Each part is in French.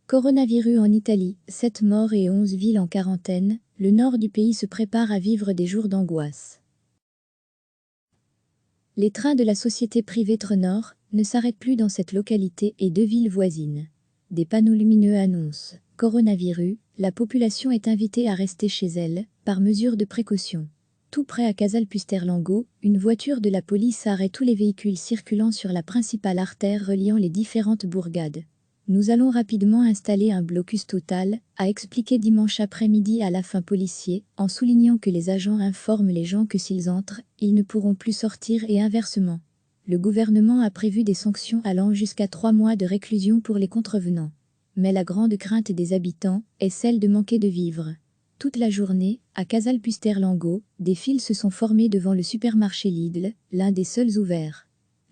Coronavirus en Italie, 7 morts et 11 villes en quarantaine, le nord du pays se prépare à vivre des jours d'angoisse. Les trains de la société privée Trenord ne s'arrêtent plus dans cette localité et 2 villes voisines. Des panneaux lumineux annoncent « Coronavirus », la population est invitée à rester chez elle, par mesure de précaution. Tout près à Casalpusterlango, une voiture de la police arrête tous les véhicules circulant sur la principale artère reliant les différentes bourgades. Nous allons rapidement installer un blocus total, a expliqué dimanche après-midi à la fin policier, en soulignant que les agents informent les gens que s'ils entrent, ils ne pourront plus sortir et inversement. Le gouvernement a prévu des sanctions allant jusqu'à 3 mois de réclusion pour les contrevenants. Mais la grande crainte des habitants est celle de manquer de vivres. Toute la journée, à Casalpusterlango, des files se sont formées devant le supermarché Lidl, l'un des seuls ouverts.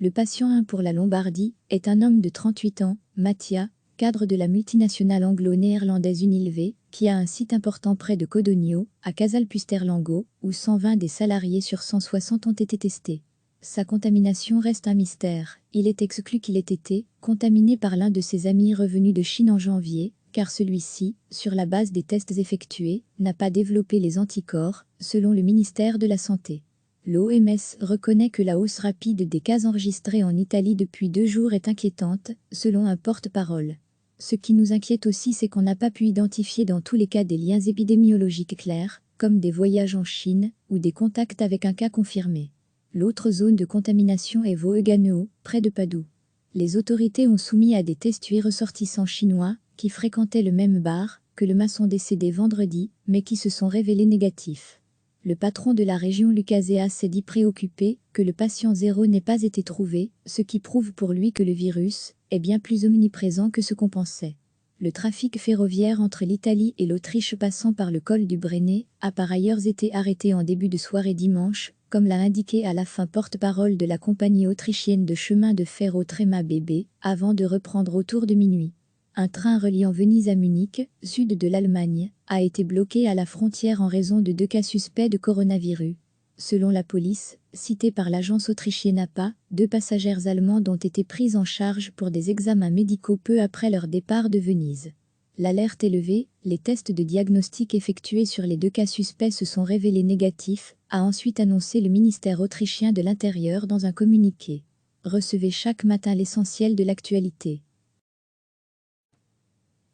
Le patient 1 pour la Lombardie est un homme de 38 ans, Mattia, cadre de la multinationale anglo-néerlandaise Unilever, qui a un site important près de Codogno, à Casalpusterlango, où 120 des salariés sur 160 ont été testés. Sa contamination reste un mystère. Il est exclu qu'il ait été contaminé par l'un de ses amis revenus de Chine en janvier, car celui-ci, sur la base des tests effectués, n'a pas développé les anticorps, selon le ministère de la Santé. L'OMS reconnaît que la hausse rapide des cas enregistrés en Italie depuis 2 jours est inquiétante, selon un porte-parole. Ce qui nous inquiète aussi, c'est qu'on n'a pas pu identifier dans tous les cas des liens épidémiologiques clairs, comme des voyages en Chine ou des contacts avec un cas confirmé. L'autre zone de contamination est Voeganeo, près de Padoue. Les autorités ont soumis à des tests 8 ressortissants chinois qui fréquentaient le même bar que le maçon décédé vendredi, mais qui se sont révélés négatifs. Le patron de la région Lucazea s'est dit préoccupé que le patient 0 n'ait pas été trouvé, ce qui prouve pour lui que le virus est bien plus omniprésent que ce qu'on pensait. Le trafic ferroviaire entre l'Italie et l'Autriche passant par le col du Brennero a par ailleurs été arrêté en début de soirée dimanche, comme l'a indiqué à la fin porte-parole de la compagnie autrichienne de chemin de fer Autrema BB, avant de reprendre autour de minuit. Un train reliant Venise à Munich, sud de l'Allemagne, a été bloqué à la frontière en raison de 2 cas suspects de coronavirus. Selon la police, citée par l'agence autrichienne APA, 2 passagères allemandes ont été prises en charge pour des examens médicaux peu après leur départ de Venise. L'alerte est levée, les tests de diagnostic effectués sur les 2 cas suspects se sont révélés négatifs, a ensuite annoncé le ministère autrichien de l'Intérieur dans un communiqué. Recevez chaque matin l'essentiel de l'actualité.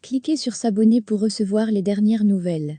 Cliquez sur s'abonner pour recevoir les dernières nouvelles.